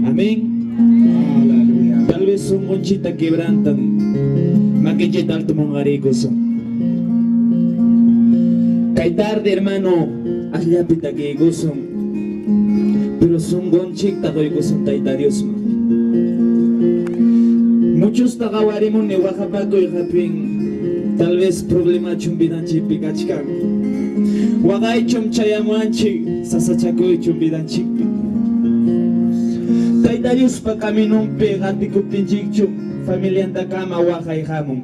Amén. Aleluya. Tal vez son conchita quebrantan, maquichetal tumongaricos. Kay tarde, hermano, allapita que gozan, pero son gonchita que gozan taita Dios ma. Muchos tagawaremos ne wajapaco y japin, tal vez problema chumbidanchi pikachkan. Wagay chum chayamanchi, sasachaco y chumbidanchi. Taita Dios pa caminón pegati kuptinchikchum, familia anda cama wajay jamum.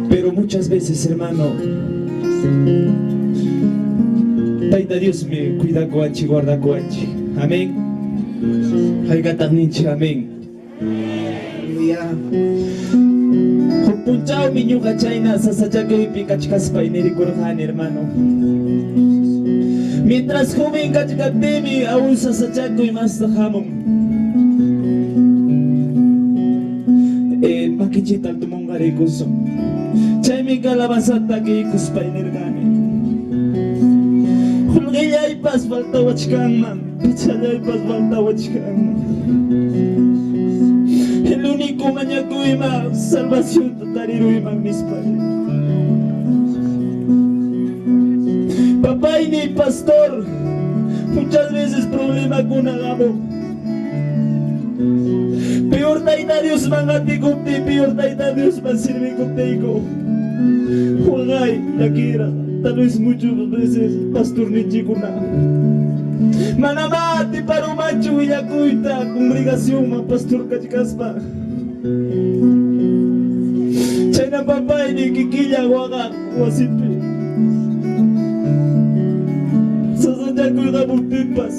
Pero muchas veces, hermano, Taita Dios me cuida coachi, guarda coachi. Amén. Haygatagninchi, amén. Aleluya. Punchao miñuga chayna sasachaco y pikachkaspa ineri kurhan, hermano. Mientras joven kachkatemi aún sasachaco y más tajamum. Makichita tumongarikuso. Chaymi kalabazata que ikuspa inergani. Hulgaya y pas falta wachkanman. Pichaya y pas falta wachkanman. El único mañacuima salvación tatariruima mis padres. Papá y ni pastor, muchas veces problema con agamo. Peor taita Dios mangati kumti, peor taita Dios man sirve kumteiko. Juegay, la quiera, tal vez muchas veces pastor ni chikuna. Manamati para un macho y yacuita, congregación man pastor kachikaspa. Chayna papá y ni kikilla guaga, guasipi. Sasachaku gamupimpas,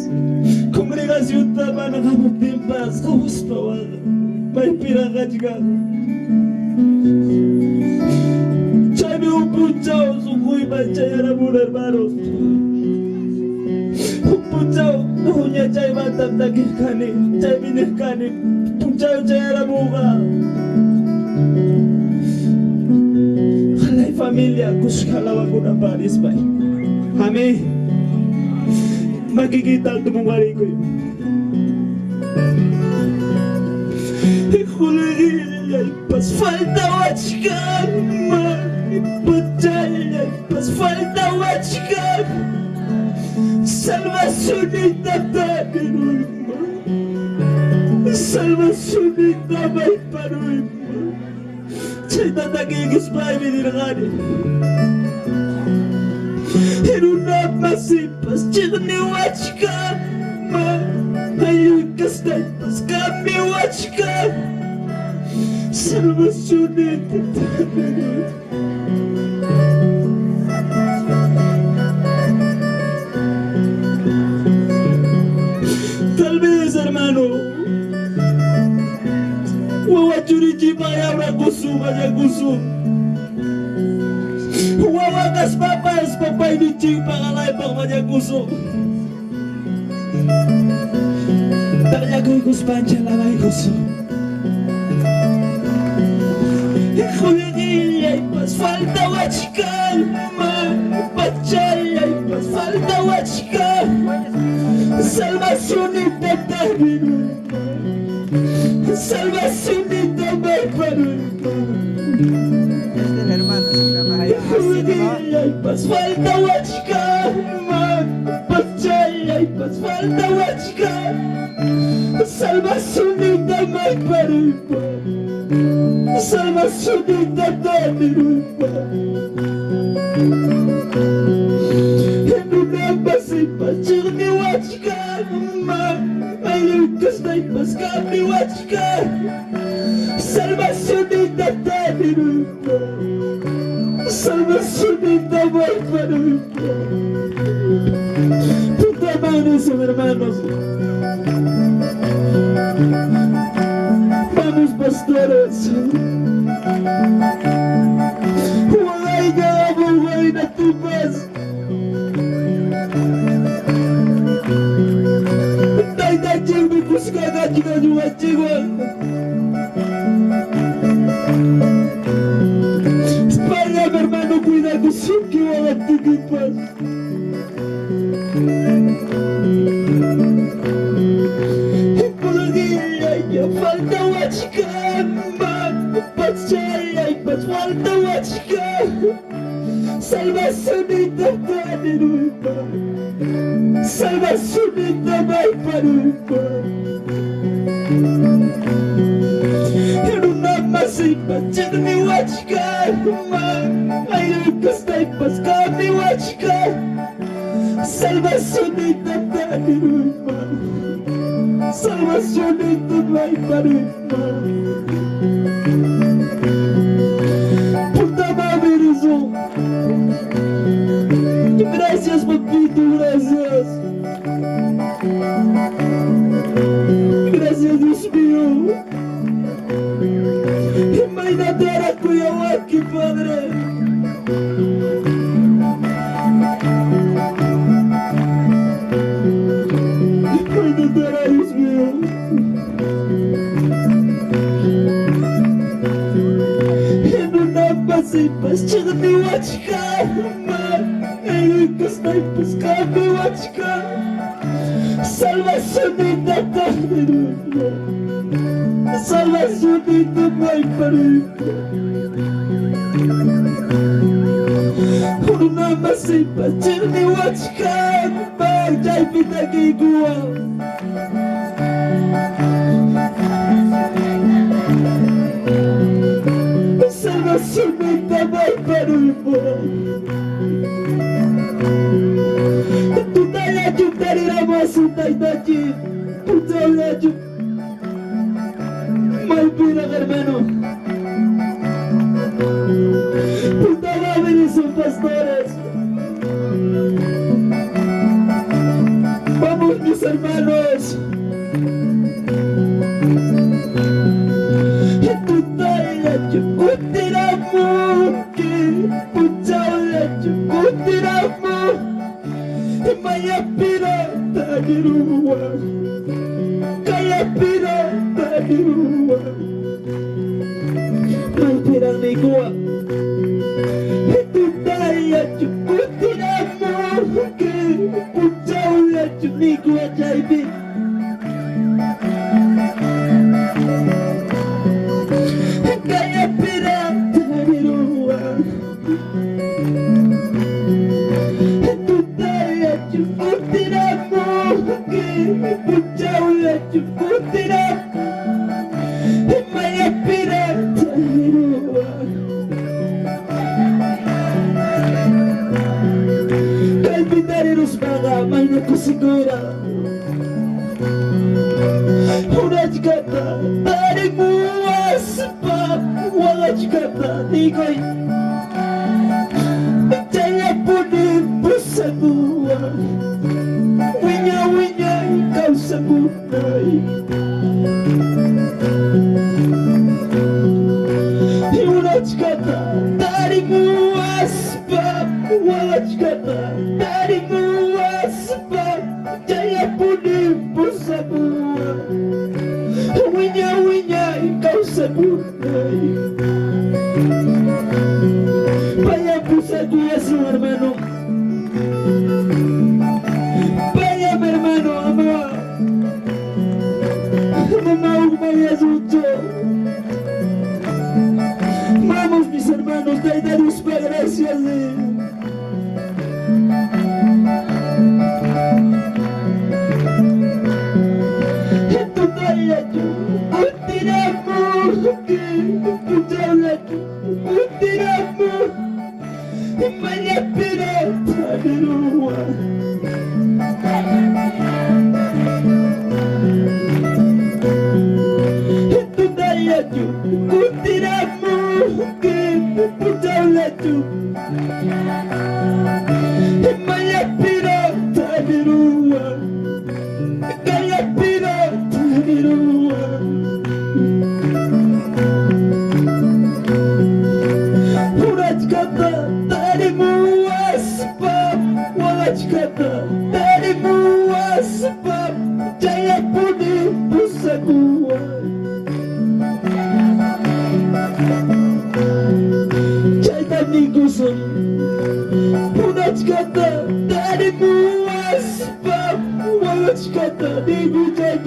congregación tabana gamupimpas, guspa waga, maipira kachika. Chayme un punchao, su cuipa chayaramun hermanos. Punchao, nuña chay batam takirkani, chay minirkani, punchao chayaramuga. Jalay familia, kushkalawa kuna paris bay. Amén. Makikita al tumungariko yun. Hikuligilay, pas falta wachkan, ipachayay, pas falta wachkan. Salvación y tatariruyma, salvación y tamayparuyma. Chay tatakikis bay minirgani. Hiruna masipas, chigni wachkan, ayukas taipas, kami wachkan. Salvación y tatariruyma. Tal vez, hermano, wawachurichi vaya gusu, vaya gusu. Wawakas papas, papay ni ching pangalay pang vaya gusu. Tanya ko'y guspancha lalay gusu. Hikuligilay, pas falta wachkan, pachayay, pas falta wachkan. Salvación y tatariruyma, salvación y tamayparuyma. Hikuligilay, pas falta wachkan, pachayay, pas falta wachkan. Salvación y tamayparuyma, salvación y tatariruyma. Chigni wachkan, ayukas taipas, kami wachkan. Salvación y tatariruyma, salvación y tamayparuyma. Puta madre, hermanos. Vamos, pastores. Huwagay na abuhay na tupas. Taita-ching kuskagachiganyuachigwan. España, mi hermano, cuida tu sitio a la tiquipas. Salvacionita Tanerupa, Salvacionita Maiparupa. Una masipa, chedmi wachka, ayukas taipas, kami wachka. Salvacionita Tanerupa, Salvacionita Maiparupa. Gracias, papito, gracias. Gracias, Dios mío. Imagínate ahora Cuyawaki, Padre. Imagínate ahora, Dios mío. En una pasipa, chedmi wachka, pescando wachka, Salvacionita Tanerupa, Salvacionita Maiparupa. Una masipa, chedmi wachka, jai pitaki gua. Salvacionita Maiparupa. Taitachi, Putalachu, Malpira, hermano. Putalaven son pastores. Vamos, mis hermanos. Tutalachu, Putiramu, Putalachu, Putiramu. Maya pirata de rua, Kaya pirata de rua, Mai pirata gua, Tu taya chukutira moke, Puchaula chunikua jaibi. Kaya pirata de rua, Puchaula chukutira, Maya pirata hirua. Kalbitari rusbaga, mayna kusigura. Urajkata, tari muaspa, walajkata, nikoy. Jaya puni pusagua. Winya kau sebutay. Iulaj kata dari muasbab, walaj kata dari muasbab, jaya puni pusabua. Winya kau sebutay. Vaya pusaku ya su hermano. Vamos, mis hermanos, daros gracias.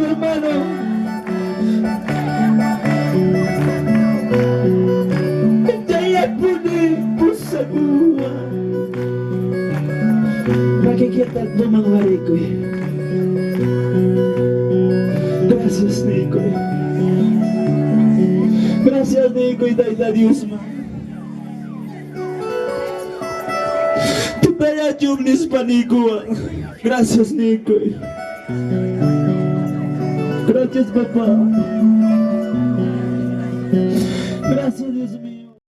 Hermano, tatlo mga hari ko. Gracias Nico. Gracias Nico ita Dios ma. Tutaya jumnis pa Nico. Gracias Nico. Gracias papá. Gracias